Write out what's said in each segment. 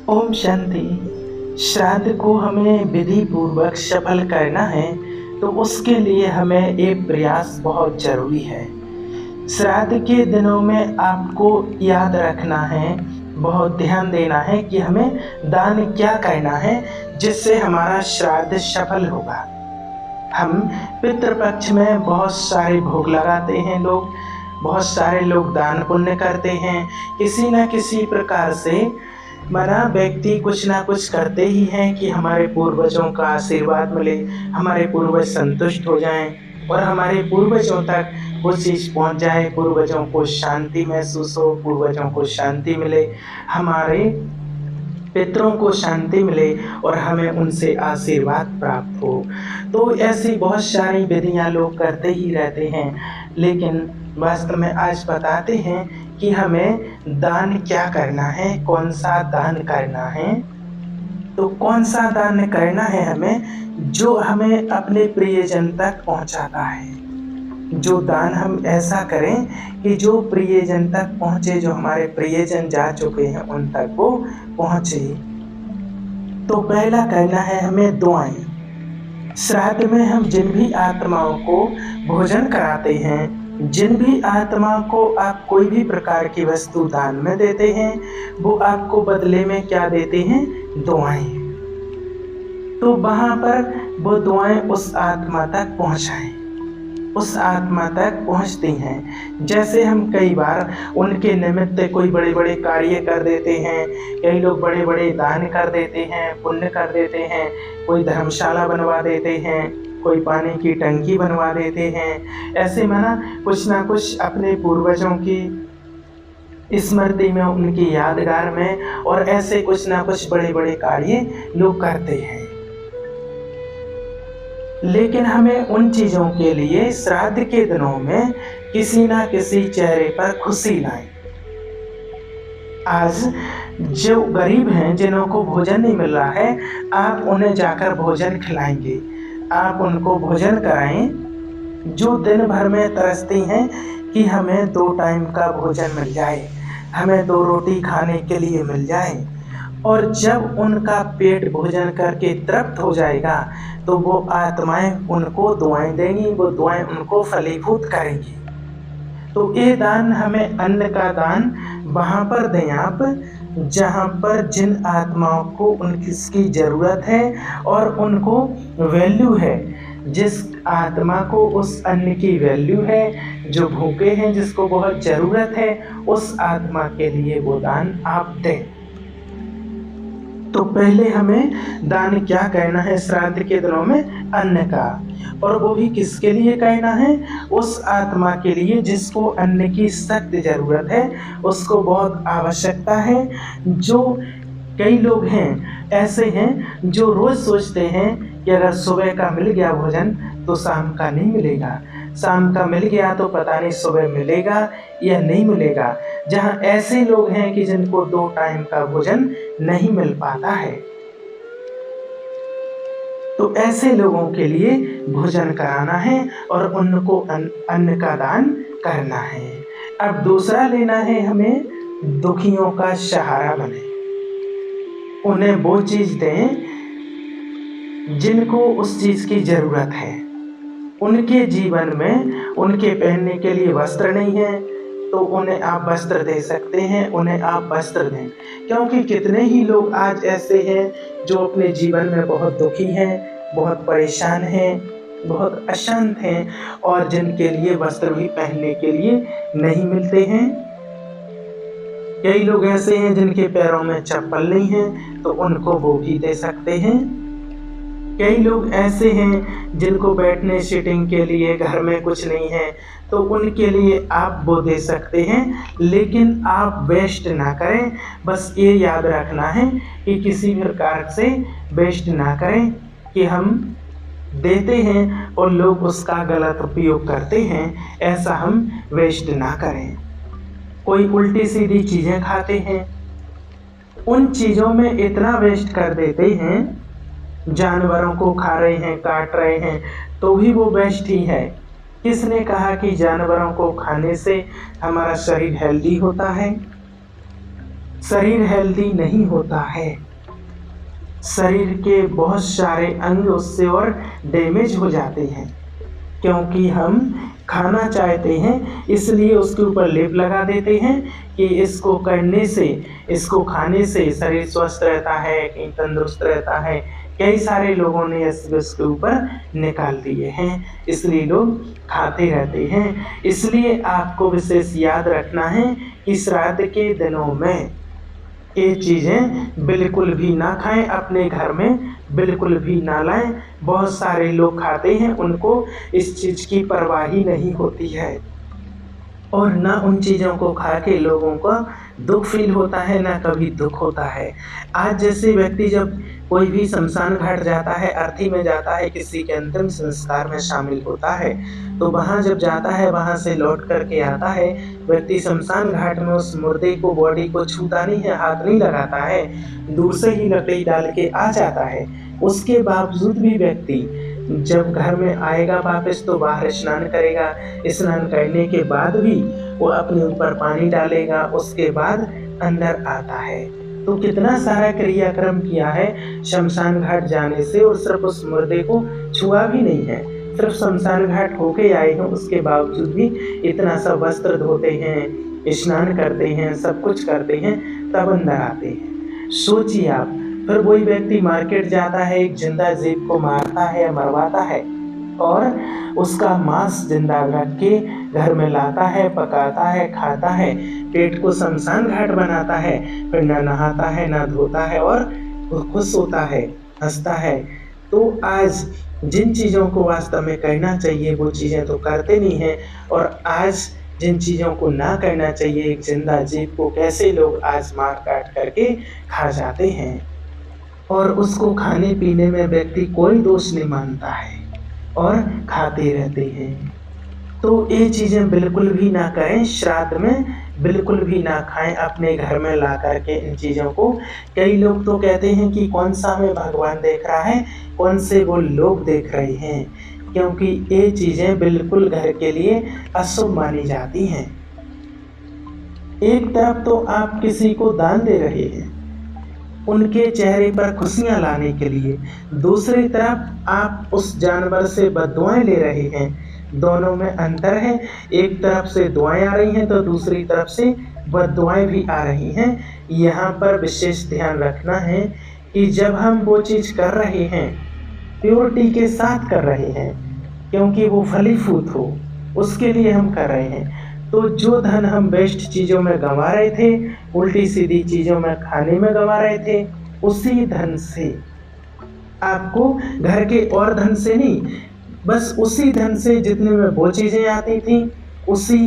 ओम शांति। श्राद्ध को हमें विधि पूर्वक सफल करना है तो उसके लिए हमें एक प्रयास बहुत जरूरी है। श्राद्ध के दिनों में आपको याद रखना है, बहुत ध्यान देना है कि हमें दान क्या करना है जिससे हमारा श्राद्ध सफल होगा। हम पितृपक्ष में बहुत सारे भोग लगाते हैं, बहुत सारे लोग दान पुण्य करते हैं। किसी न किसी प्रकार से मना व्यक्ति कुछ ना कुछ करते ही हैं कि हमारे पूर्वजों का आशीर्वाद मिले, हमारे पूर्वज संतुष्ट हो जाएं और हमारे पूर्वजों तक वो चीज़ पहुंच जाए, पूर्वजों को शांति महसूस हो, पूर्वजों को शांति मिले, हमारे पितरों को शांति मिले और हमें उनसे आशीर्वाद प्राप्त हो। तो ऐसी बहुत सारी विधियां लोग करते ही रहते हैं, लेकिन वास्तव में आज बताते हैं कि हमें दान क्या करना है, कौन सा दान करना है। तो कौन सा दान करना है हमें जो हमें अपने प्रियजन तक पहुंचाता है। जो दान हम ऐसा करें कि जो प्रियजन तक पहुंचे, जो हमारे प्रियजन जा चुके हैं उन तक वो पहुंचे। तो पहला करना है हमें दुआएं। श्राद्ध में हम जिन भी आत्माओं को भोजन कराते हैं, जिन भी आत्माओं को आप कोई भी प्रकार की वस्तु दान में देते हैं, वो आपको बदले में क्या देते हैं? दुआएं। तो वहां पर वो दुआएं उस आत्मा तक पहुंचाएं, उस आत्मा तक पहुंचती हैं। जैसे हम कई बार उनके निमित्त कोई बड़े बड़े कार्य कर देते हैं, कई लोग बड़े बड़े दान कर देते हैं, पुण्य कर देते हैं, कोई धर्मशाला बनवा देते हैं, कोई पानी की टंकी बनवा देते हैं। ऐसे माना कुछ ना कुछ अपने पूर्वजों की स्मृति में, उनकी यादगार में, और ऐसे कुछ ना कुछ बड़े बड़े कार्य लोग करते हैं। लेकिन हमें उन चीज़ों के लिए श्राद्ध के दिनों में किसी ना किसी चेहरे पर खुशी लाएं। आज जो गरीब हैं, जिन्हों को भोजन नहीं मिल रहा है, आप उन्हें जाकर भोजन खिलाएंगे, आप उनको भोजन कराएं। जो दिन भर में तरसती हैं कि हमें 2 टाइम का भोजन मिल जाए, हमें 2 रोटी खाने के लिए मिल जाए, और जब उनका पेट भोजन करके तृप्त हो जाएगा तो वो आत्माएं उनको दुआएं देंगी, वो दुआएं उनको फलीभूत करेंगी। तो ये दान हमें अन्न का दान वहाँ पर दें आप, जहाँ पर जिन आत्माओं को उनकी ज़रूरत है और उनको वैल्यू है। जिस आत्मा को उस अन्न की वैल्यू है, जो भूखे हैं, जिसको बहुत ज़रूरत है, उस आत्मा के लिए वो दान आप दें। तो पहले हमें दान क्या करना है श्राद्ध के दिनों में? अन्न का। और वो भी किसके लिए करना है? उस आत्मा के लिए जिसको अन्न की सख्त जरूरत है, उसको बहुत आवश्यकता है। जो कई लोग हैं ऐसे हैं जो रोज सोचते हैं कि अगर सुबह का मिल गया भोजन तो शाम का नहीं मिलेगा, शाम का मिल गया तो पता नहीं सुबह मिलेगा या नहीं मिलेगा। जहाँ ऐसे लोग हैं कि जिनको 2 टाइम का भोजन नहीं मिल पाता है, तो ऐसे लोगों के लिए भोजन कराना है और उनको अन्न का दान करना है। अब दूसरा लेना है हमें, दुखियों का सहारा बने, उन्हें वो चीज़ दें जिनको उस चीज़ की ज़रूरत है। उनके जीवन में उनके पहनने के लिए वस्त्र नहीं है तो उन्हें आप वस्त्र दे सकते हैं, उन्हें आप वस्त्र दें। क्योंकि कितने ही लोग आज ऐसे हैं जो अपने जीवन में बहुत दुखी हैं, बहुत परेशान हैं, बहुत अशांत हैं, और जिनके लिए वस्त्र भी पहनने के लिए नहीं मिलते हैं। कई लोग ऐसे हैं जिनके पैरों में चप्पल नहीं है तो उनको वो भी दे सकते हैं। कई लोग ऐसे हैं जिनको बैठने सीटिंग के लिए घर में कुछ नहीं है तो उनके लिए आप वो दे सकते हैं। लेकिन आप वेस्ट ना करें, बस ये याद रखना है कि किसी भी प्रकार से वेस्ट ना करें कि हम देते हैं और लोग उसका गलत उपयोग करते हैं, ऐसा हम वेस्ट ना करें। कोई उल्टी सीधी चीज़ें खाते हैं, उन चीज़ों में इतना वेस्ट कर देते हैं, जानवरों को खा रहे हैं, काट रहे हैं, तो भी वो वेस्ट ही है। किसने कहा कि जानवरों को खाने से हमारा शरीर हेल्दी होता है? शरीर हेल्दी नहीं होता है। शरीर के बहुत सारे अंग उससे और डैमेज हो जाते हैं, क्योंकि हम खाना चाहते हैं इसलिए उसके ऊपर लेप लगा देते हैं कि इसको करने से, इसको खाने से शरीर स्वस्थ रहता है, कहीं तंदुरुस्त रहता है। कई सारे लोगों ने इसके ऊपर निकाल दिए हैं, इसलिए लोग खाते रहते हैं। इसलिए आपको विशेष याद रखना है कि श्राद्ध के दिनों में ये चीज़ें बिल्कुल भी ना खाएं, अपने घर में बिल्कुल भी ना लाएं। बहुत सारे लोग खाते हैं, उनको इस चीज़ की परवाह ही नहीं होती है और ना उन चीज़ों को खा के लोगों को दुख फील होता है, ना कभी दुख होता है। आज जैसे व्यक्ति जब कोई भी शमशान घाट जाता है, अर्थी में जाता है, किसी के अंतिम संस्कार में शामिल होता है, तो वहाँ जब जाता है, वहाँ से लौट करके आता है, व्यक्ति शमशान घाट में उस मुर्दे को, बॉडी को छूता नहीं है, हाथ नहीं लगाता है, दूर से ही लकड़ी डाल के आ जाता है। उसके बावजूद भी व्यक्ति जब घर में आएगा वापस तो बाहर स्नान करेगा। स्नान करने के बाद भी वो अपने ऊपर पानी डालेगा, उसके बाद अंदर आता है। तो कितना सारा क्रियाक्रम किया है शमशान घाट जाने से, और सिर्फ उस मुर्दे को छुआ भी नहीं है, सिर्फ शमशान घाट होके आए हैं, उसके बावजूद भी इतना सब वस्त्र धोते हैं, स्नान करते हैं, सब कुछ करते हैं, तब अंदर आते हैं। सोचिए आप, फिर वही व्यक्ति मार्केट जाता है, एक जिंदा जीव को मारता है या मरवाता है और उसका मांस जिंदा रख के घर में लाता है, पकाता है, खाता है, पेट को शमशान घाट बनाता है, फिर ना नहाता है, ना धोता है और खुश होता है, हंसता है। तो आज जिन चीज़ों को वास्तव में करना चाहिए वो चीज़ें तो करते नहीं हैं, और आज जिन चीज़ों को ना करना चाहिए, एक जिंदा जीव को कैसे लोग आज मार काट करके खा जाते हैं, और उसको खाने पीने में व्यक्ति कोई दोष नहीं मानता है और खाते रहते हैं। तो ये चीज़ें बिल्कुल भी ना करें, श्राद्ध में बिल्कुल भी ना खाएं अपने घर में ला करके इन चीज़ों को। कई लोग तो कहते हैं कि कौन सा हमें भगवान देख रहा है, कौन से वो लोग देख रहे हैं, क्योंकि ये चीज़ें बिल्कुल घर के लिए अशुभ मानी जाती हैं। एक तरफ तो आप किसी को दान दे रहे हैं उनके चेहरे पर खुशियां लाने के लिए, दूसरी तरफ आप उस जानवर से बद्दुआएं ले रहे हैं। दोनों में अंतर है, एक तरफ से दुआएं आ रही हैं तो दूसरी तरफ से बद्दुआएं भी आ रही हैं। यहाँ पर विशेष ध्यान रखना है कि जब हम वो चीज़ कर रहे हैं प्योरिटी के साथ कर रहे हैं, क्योंकि वो फलीफूत हो उसके लिए हम कर रहे हैं। तो जो धन हम बेस्ट चीज़ों में गंवा रहे थे, उल्टी सीधी चीज़ों में खाने में गंवा रहे थे, उसी धन से आपको घर के और धन से नहीं, बस उसी धन से जितने में वो चीज़ें आती थी, उसी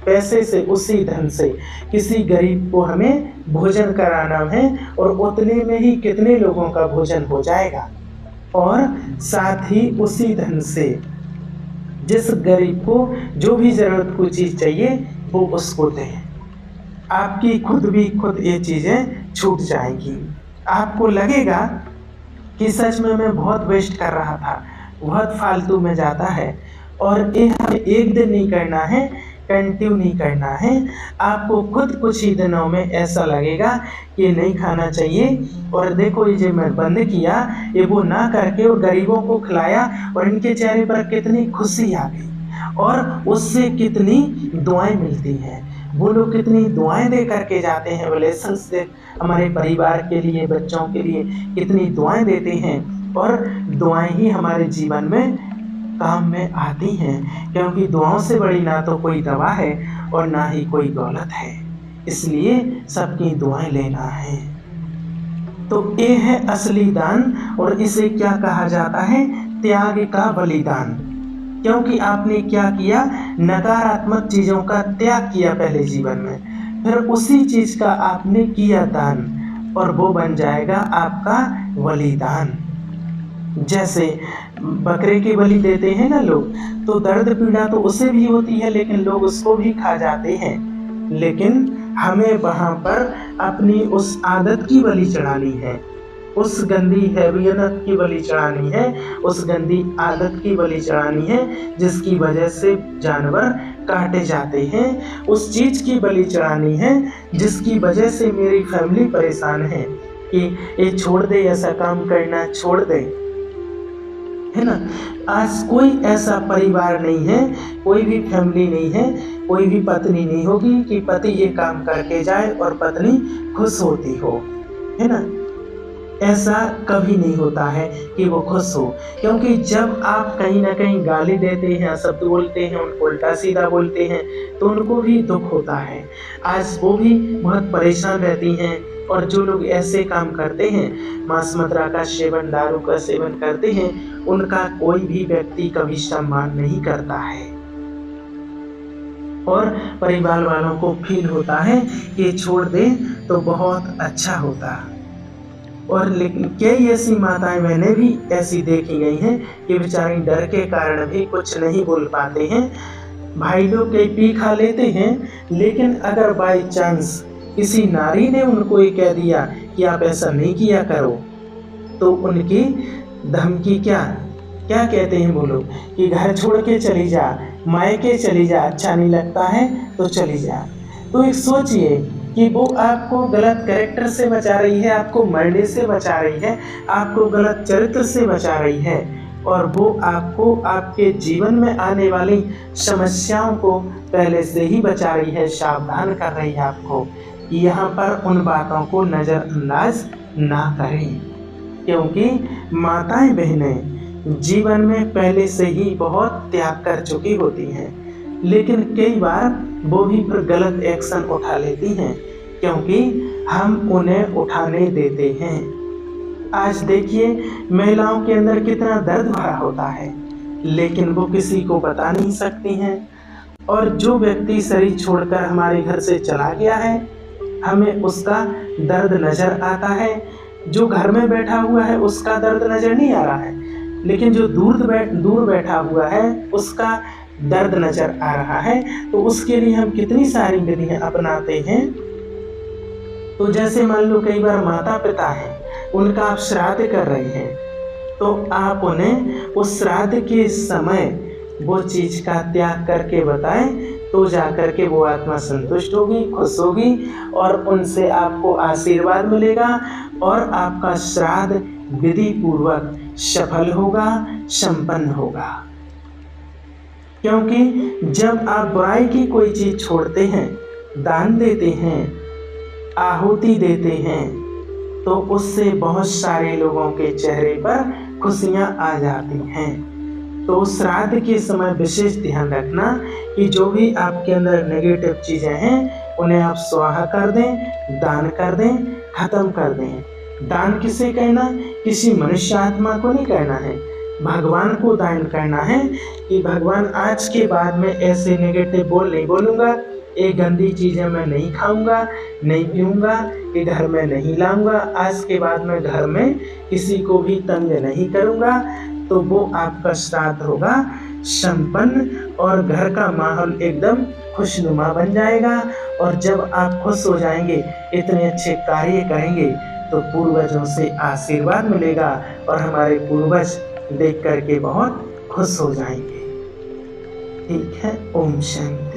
पैसे से, उसी धन से किसी गरीब को हमें भोजन कराना है, और उतने में ही कितने लोगों का भोजन हो जाएगा। और साथ ही उसी धन से जिस गरीब को जो भी ज़रूरत को चीज़ चाहिए वो उसको दें। आपकी खुद ये चीज़ें छूट जाएंगी। आपको लगेगा कि सच में मैं बहुत वेस्ट कर रहा था, बहुत फालतू में जाता है, और ये हमें एक दिन नहीं करना है, कंटिन्यू नहीं करना है। आपको खुद कुछ ही दिनों में ऐसा लगेगा कि नहीं खाना चाहिए, और देखो ये जो मैं बंद किया, ये वो ना करके और गरीबों को खिलाया, और इनके चेहरे पर कितनी खुशी आ गई, और उससे कितनी दुआएं मिलती हैं। वो लोग कितनी दुआएं दे करके जाते हैं, रिलेशंस से हमारे परिवार के लिए, बच्चों के लिए कितनी दुआएं देते हैं, और दुआएं ही हमारे जीवन में काम में आती हैं, क्योंकि दुआओं से बड़ी ना तो कोई दवा है और ना ही कोई दौलत है। इसलिए सबकी दुआएं लेना है। तो ये है असली दान, और इसे क्या कहा जाता है? त्याग का बलिदान। क्योंकि आपने क्या किया? नकारात्मक चीज़ों का त्याग किया पहले जीवन में, फिर उसी चीज़ का आपने किया दान, और वो बन जाएगा आपका बलिदान। जैसे बकरे की बलि देते हैं ना लोग, तो दर्द पीड़ा तो उसे भी होती है, लेकिन लोग उसको भी खा जाते हैं। लेकिन हमें वहाँ पर अपनी उस आदत की बलि चढ़ानी है, उस गंदी हैवियत की बलि चढ़ानी है, उस गंदी आदत की बलि चढ़ानी है जिसकी वजह से जानवर काटे जाते हैं, उस चीज़ की बलि चढ़ानी है जिसकी वजह से मेरी फैमिली परेशान है कि ये छोड़ दे, ऐसा काम करना छोड़ दे, है ना। आज कोई ऐसा परिवार नहीं है, कोई भी फैमिली नहीं है, कोई भी पत्नी नहीं होगी कि पति ये काम करके जाए और पत्नी खुश होती हो, है ना। ऐसा कभी नहीं होता है कि वो खुश हो, क्योंकि जब आप कहीं ना कहीं गाली देते हैं, शब्द बोलते हैं, उनको उल्टा सीधा बोलते हैं, तो उनको भी दुख होता है। आज वो भी बहुत परेशान रहती हैं। और जो लोग ऐसे काम करते हैं, मांस मदिरा का सेवन, दारू का सेवन करते हैं, उनका कोई भी व्यक्ति कभी सम्मान नहीं करता है और परिवार वालों को फील होता है कि छोड़ दे तो बहुत अच्छा होता। और लेकिन कई ऐसी माताएं मैंने भी ऐसी देखी गई हैं कि बेचारी डर के कारण भी कुछ नहीं बोल पाते हैं। भाई लोग कई पी खा लेते हैं, लेकिन अगर बाई चांस किसी नारी ने उनको ये कह दिया कि आप ऐसा नहीं किया करो, तो उनकी धमकी क्या क्या कहते हैं वो लोग कि घर छोड़ के चली जा, मायके चली जा, अच्छा नहीं लगता है तो चली जा। तो एक सोचिए कि वो आपको गलत कैरेक्टर से बचा रही है, आपको मरने से बचा रही है, आपको गलत चरित्र से बचा रही है, और वो आपको आपके जीवन में आने वाली समस्याओं को पहले से ही बचा रही है, सावधान कर रही है आपको। यहाँ पर उन बातों को नज़रअंदाज ना करें, क्योंकि माताएं बहनें जीवन में पहले से ही बहुत त्याग कर चुकी होती हैं, लेकिन कई बार वो भी फिर गलत एक्शन उठा लेती हैं, क्योंकि हम उन्हें उठाने देते हैं। आज देखिए महिलाओं के अंदर कितना दर्द भरा होता है, लेकिन वो किसी को बता नहीं सकती हैं। और जो व्यक्ति शरीर छोड़कर हमारे घर से चला गया है, हमें उसका दर्द नज़र आता है। जो घर में बैठा हुआ है उसका दर्द नज़र नहीं आ रहा है, लेकिन जो दूर बैठा हुआ है उसका दर्द नज़र आ रहा है। तो उसके लिए हम कितनी सारी विधियाँ अपनाते हैं। तो जैसे मान लो कई बार माता पिता हैं, उनका आप श्राद्ध कर रहे हैं, तो आप उन्हें उस श्राद्ध के समय वो चीज़ का त्याग करके बताएं, तो जाकर के वो आत्मा संतुष्ट होगी, खुश होगी, और उनसे आपको आशीर्वाद मिलेगा और आपका श्राद्ध विधि पूर्वक सफल होगा, संपन्न होगा। क्योंकि जब आप बुराई की कोई चीज़ छोड़ते हैं, दान देते हैं, आहुति देते हैं, तो उससे बहुत सारे लोगों के चेहरे पर खुशियाँ आ जाती हैं। तो श्राद्ध के समय विशेष ध्यान रखना कि जो भी आपके अंदर नेगेटिव चीज़ें हैं उन्हें आप स्वाहा कर दें, दान कर दें, खत्म कर दें। दान किसे कहना? किसी मनुष्य आत्मा को नहीं कहना है, भगवान को दान करना है कि भगवान आज के बाद में ऐसे नेगेटिव बोल नहीं बोलूँगा, ये गंदी चीज़ें मैं नहीं खाऊंगा, नहीं पीऊँगा, ये घर में नहीं लाऊंगा, आज के बाद मैं घर में किसी को भी तंग नहीं करूँगा। तो वो आपका श्राद्ध होगा संपन्न और घर का माहौल एकदम खुशनुमा बन जाएगा। और जब आप खुश हो जाएंगे, इतने अच्छे कार्य करेंगे, तो पूर्वजों से आशीर्वाद मिलेगा और हमारे पूर्वज देख करके बहुत खुश हो जाएंगे। ठीक है, ओम शांति।